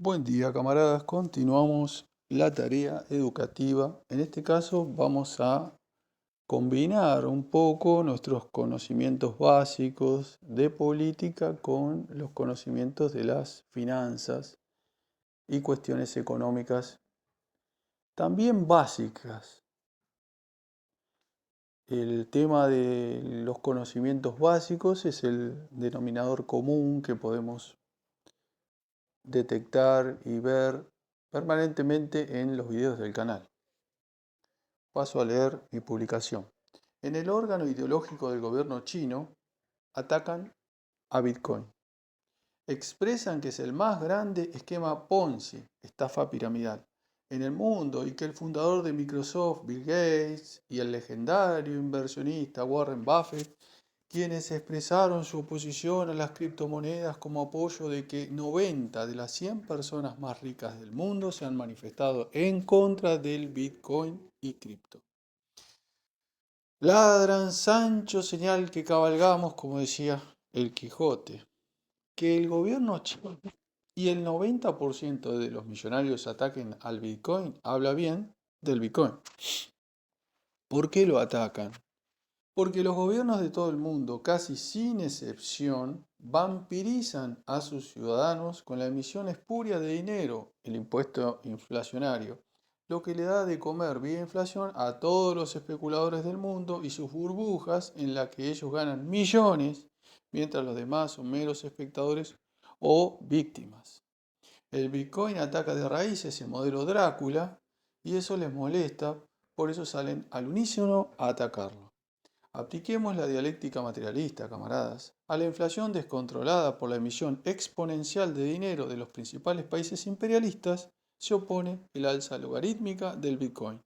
Buen día, camaradas. Continuamos la tarea educativa. En este caso vamos a combinar un poco nuestros conocimientos básicos de política con los conocimientos de las finanzas y cuestiones económicas también básicas. El tema de los conocimientos básicos es el denominador común que podemos detectar y ver permanentemente en los videos del canal. Paso a leer mi publicación. En el órgano ideológico del gobierno chino atacan a Bitcoin. Expresan que es el más grande esquema Ponzi, estafa piramidal, en el mundo y que el fundador de Microsoft, Bill Gates, y el legendario inversionista Warren Buffett, quienes expresaron su oposición a las criptomonedas como apoyo de que 90 de las 100 personas más ricas del mundo se han manifestado en contra del Bitcoin y cripto. Ladran Sancho, señal que cabalgamos, como decía el Quijote. Que el gobierno chino y el 90% de los millonarios ataquen al Bitcoin habla bien del Bitcoin. ¿Por qué lo atacan? Porque los gobiernos de todo el mundo, casi sin excepción, vampirizan a sus ciudadanos con la emisión espuria de dinero, el impuesto inflacionario, lo que le da de comer vía inflación a todos los especuladores del mundo y sus burbujas en las que ellos ganan millones, mientras los demás son meros espectadores o víctimas. El Bitcoin ataca de raíz ese modelo Drácula y eso les molesta, por eso salen al unísono a atacarlo. Apliquemos la dialéctica materialista, camaradas, a la inflación descontrolada por la emisión exponencial de dinero de los principales países imperialistas, se opone el alza logarítmica del Bitcoin.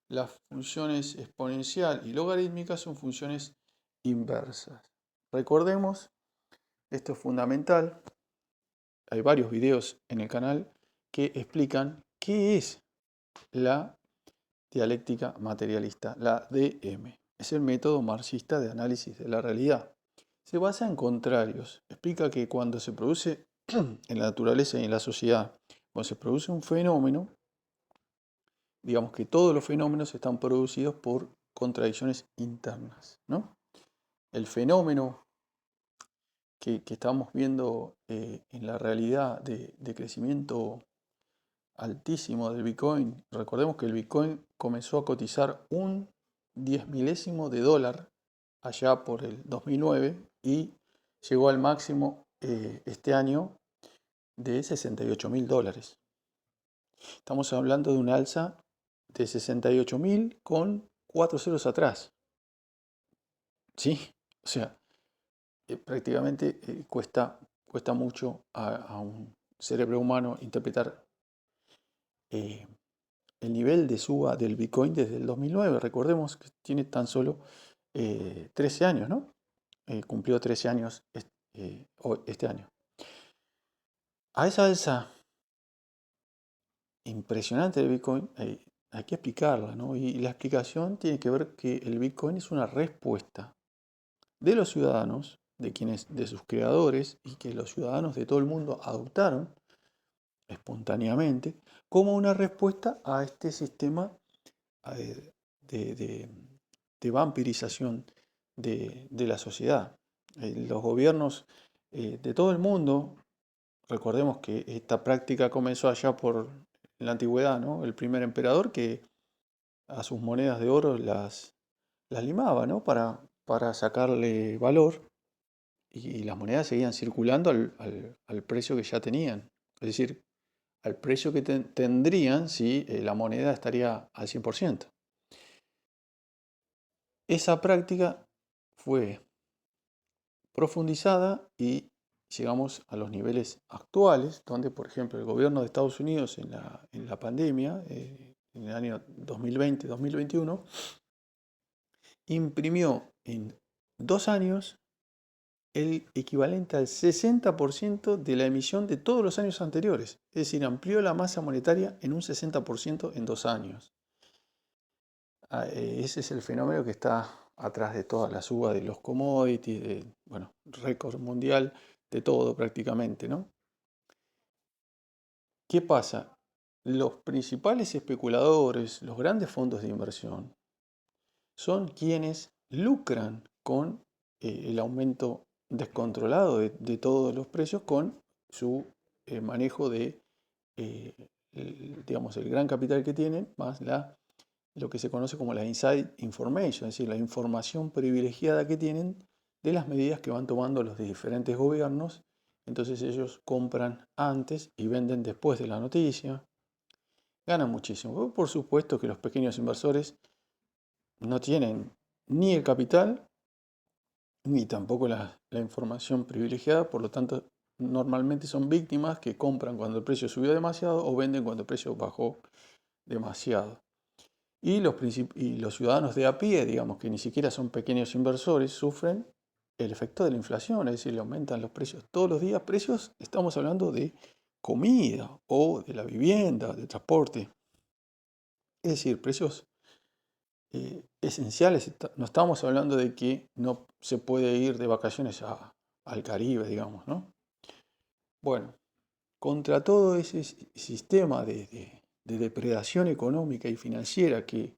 Las funciones exponencial y logarítmica son funciones inversas. Recordemos, esto es fundamental, hay varios videos en el canal que explican qué es la dialéctica materialista, la DM. Es el método marxista de análisis de la realidad. Se basa en contrarios. Explica que cuando se produce en la naturaleza y en la sociedad, cuando se produce un fenómeno, digamos que todos los fenómenos están producidos por contradicciones internas, ¿no? El fenómeno que estamos viendo en la realidad de crecimiento altísimo del Bitcoin. Recordemos que el Bitcoin comenzó a cotizar un 10 milésimo de dólar allá por el 2009 y llegó al máximo este año de 68.000 dólares. Estamos hablando de un alza de 68.000 con 4 ceros atrás. ¿Sí? O sea, prácticamente cuesta mucho a un cerebro humano interpretar eh, el nivel de suba del Bitcoin desde el 2009. Recordemos que tiene tan solo 13 años, ¿no? Cumplió 13 años este año. A esa alza impresionante del Bitcoin hay que explicarla, ¿no? Y la explicación tiene que ver que el Bitcoin es una respuesta de los ciudadanos, de sus creadores, y que los ciudadanos de todo el mundo adoptaron espontáneamente como una respuesta a este sistema eh, de vampirización de la sociedad. Los gobiernos de todo el mundo, recordemos que esta práctica comenzó allá por la antigüedad, ¿no? El primer emperador que a sus monedas de oro las limaba, ¿no? Para sacarle valor y las monedas seguían circulando al precio que ya tenían. Es decir, al precio que tendrían si la moneda estaría al 100%. Esa práctica fue profundizada y llegamos a los niveles actuales, donde, por ejemplo, el gobierno de Estados Unidos en la pandemia, en el año 2020-2021, imprimió en 2 años el equivalente al 60% de la emisión de todos los años anteriores. Es decir, amplió la masa monetaria en un 60% en 2 años. Ese es el fenómeno que está atrás de toda la suba de los commodities, récord mundial de todo prácticamente, ¿no? ¿Qué pasa? Los principales especuladores, los grandes fondos de inversión, son quienes lucran con el aumento descontrolado de todos los precios con su manejo de, digamos, el gran capital que tienen, más lo que se conoce como la inside information, es decir, la información privilegiada que tienen de las medidas que van tomando los diferentes gobiernos. Entonces ellos compran antes y venden después de la noticia. Ganan muchísimo. Por supuesto que los pequeños inversores no tienen ni el capital ni tampoco la información privilegiada, por lo tanto normalmente son víctimas que compran cuando el precio subió demasiado o venden cuando el precio bajó demasiado. Y los ciudadanos de a pie, digamos que ni siquiera son pequeños inversores, sufren el efecto de la inflación, es decir, le aumentan los precios todos los días. Precios, estamos hablando de comida o de la vivienda, de transporte. Es decir, precios esenciales. No estamos hablando de que no se puede ir de vacaciones al Caribe, digamos, ¿no? Bueno, contra todo ese sistema de depredación económica y financiera que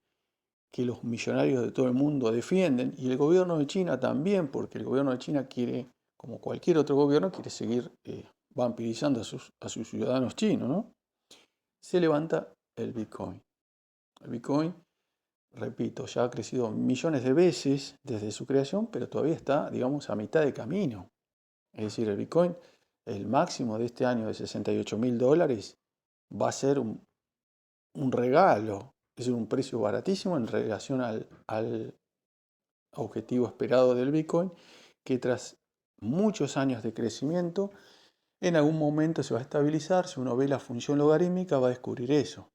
los millonarios de todo el mundo defienden, y el gobierno de China también, porque el gobierno de China quiere, como cualquier otro gobierno, quiere seguir vampirizando a sus ciudadanos chinos, ¿no? Se levanta el Bitcoin. El Bitcoin, repito, ya ha crecido millones de veces desde su creación, pero todavía está, digamos, a mitad de camino. Es decir, el Bitcoin, el máximo de este año de $68.000, va a ser un regalo, es decir, un precio baratísimo en relación al objetivo esperado del Bitcoin, que tras muchos años de crecimiento, en algún momento se va a estabilizar. Si uno ve la función logarítmica, va a descubrir eso.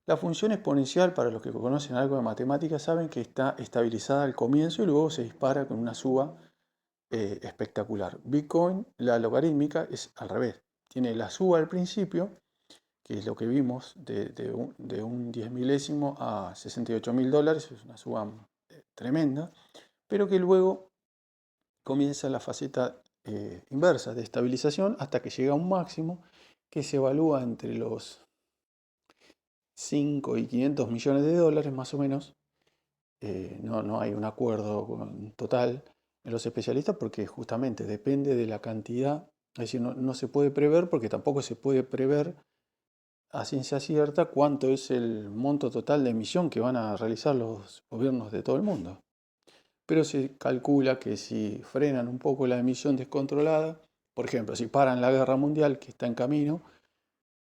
La función exponencial, para los que conocen algo de matemáticas, saben que está estabilizada al comienzo y luego se dispara con una suba espectacular. Bitcoin, la logarítmica, es al revés. Tiene la suba al principio, que es lo que vimos, de un 10 milésimo a $68.000, es una suba tremenda, pero que luego comienza la faceta inversa de estabilización hasta que llega a un máximo que se evalúa entre los 5 y 500 millones de dólares más o menos. No hay un acuerdo total en los especialistas porque justamente depende de la cantidad, es decir, no se puede prever porque tampoco se puede prever a ciencia cierta cuánto es el monto total de emisión que van a realizar los gobiernos de todo el mundo. Pero se calcula que si frenan un poco la emisión descontrolada, por ejemplo, si paran la guerra mundial que está en camino,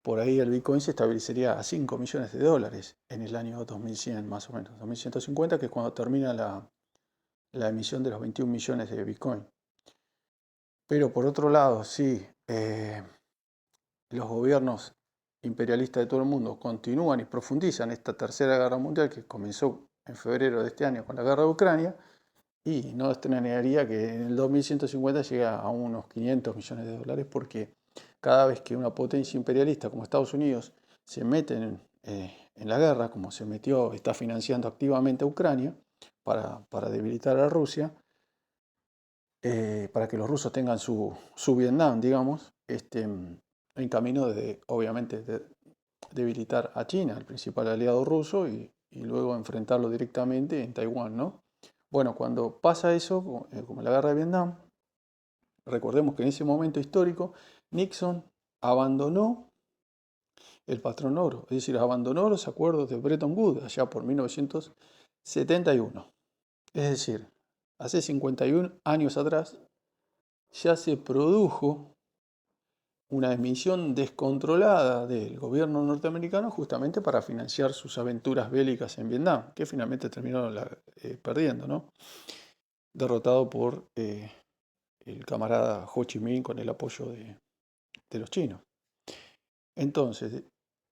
por ahí el Bitcoin se estabilizaría a 5 millones de dólares en el año 2100 más o menos, 2150, que es cuando termina la emisión de los 21 millones de Bitcoin. Pero por otro lado, si los gobiernos imperialistas de todo el mundo continúan y profundizan esta tercera guerra mundial que comenzó en febrero de este año con la guerra de Ucrania, y no extrañaría que en el 2150 llegue a unos 500 millones de dólares, porque cada vez que una potencia imperialista como Estados Unidos se mete en la guerra, como se metió, está financiando activamente a Ucrania para debilitar a Rusia, para que los rusos tengan su Vietnam, digamos, en camino de, obviamente, de debilitar a China, el principal aliado ruso, y luego enfrentarlo directamente en Taiwán, ¿no? Bueno, cuando pasa eso, como la guerra de Vietnam, recordemos que en ese momento histórico Nixon abandonó el patrón oro, es decir, abandonó los acuerdos de Bretton Woods allá por 1971. Es decir, hace 51 años atrás ya se produjo una emisión descontrolada del gobierno norteamericano justamente para financiar sus aventuras bélicas en Vietnam, que finalmente terminaron perdiendo, ¿no? Derrotado por el camarada Ho Chi Minh con el apoyo de los chinos. Entonces,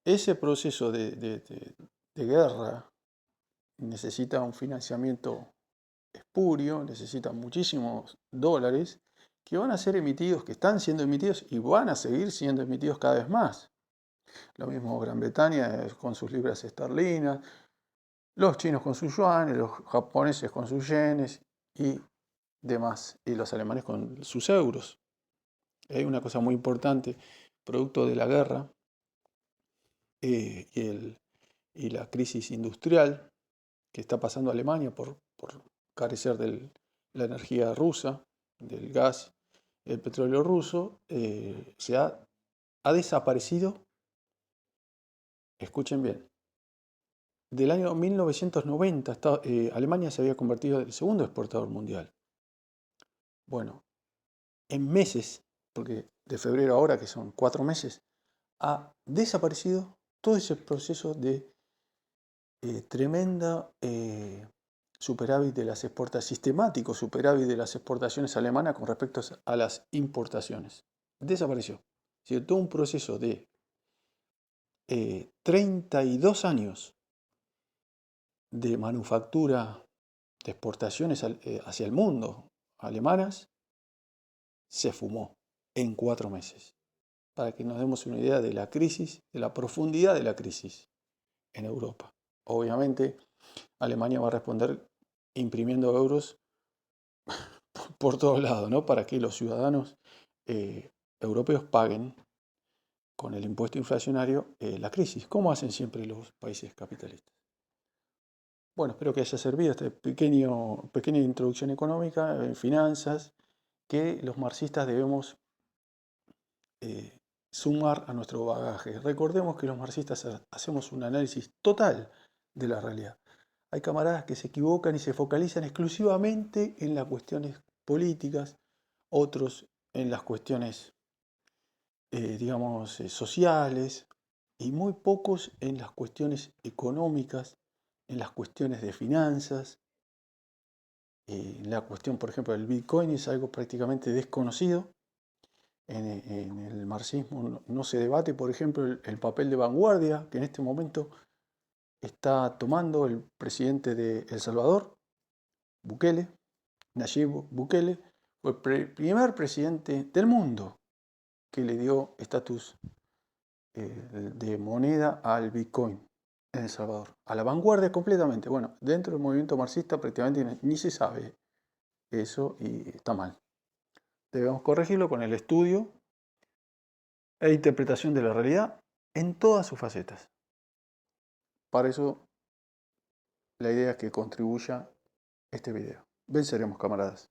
ese proceso de guerra necesita un financiamiento espurio, necesita muchísimos dólares que van a ser emitidos, que están siendo emitidos y van a seguir siendo emitidos cada vez más. Lo mismo Gran Bretaña con sus libras esterlinas, los chinos con sus yuanes, los japoneses con sus yenes y demás, y los alemanes con sus euros. Hay una cosa muy importante, producto de la guerra, y y la crisis industrial que está pasando Alemania por carecer de la energía rusa, del gas, el petróleo ruso, ha desaparecido, escuchen bien, del año 1990 Alemania se había convertido en el segundo exportador mundial. Bueno, en meses, porque de febrero a ahora, que son 4 meses, ha desaparecido todo ese proceso de tremenda superávit de las exportaciones, sistemático superávit de las exportaciones alemanas con respecto a las importaciones. Desapareció. Es todo un proceso de 32 años de manufactura, de exportaciones hacia el mundo alemanas, se fumó en 4 meses. Para que nos demos una idea de la crisis, de la profundidad de la crisis en Europa. Obviamente, Alemania va a responder imprimiendo euros por todos lados, ¿no? Para que los ciudadanos europeos paguen con el impuesto inflacionario la crisis, como hacen siempre los países capitalistas. Bueno, espero que haya servido esta pequeña introducción económica en finanzas que los marxistas debemos sumar a nuestro bagaje. Recordemos que los marxistas hacemos un análisis total de la realidad. Hay camaradas que se equivocan y se focalizan exclusivamente en las cuestiones políticas, otros en las cuestiones, digamos, sociales, y muy pocos en las cuestiones económicas, en las cuestiones de finanzas. La cuestión, por ejemplo, del Bitcoin es algo prácticamente desconocido. En el marxismo no se debate, por ejemplo, el papel de vanguardia que en este momento está tomando el presidente de El Salvador, Bukele. Nayib Bukele fue el primer presidente del mundo que le dio estatus de moneda al Bitcoin en El Salvador. A la vanguardia completamente. Bueno, dentro del movimiento marxista prácticamente ni se sabe eso y está mal. Debemos corregirlo con el estudio e interpretación de la realidad en todas sus facetas. Para eso, la idea es que contribuya este video. Venceremos, camaradas.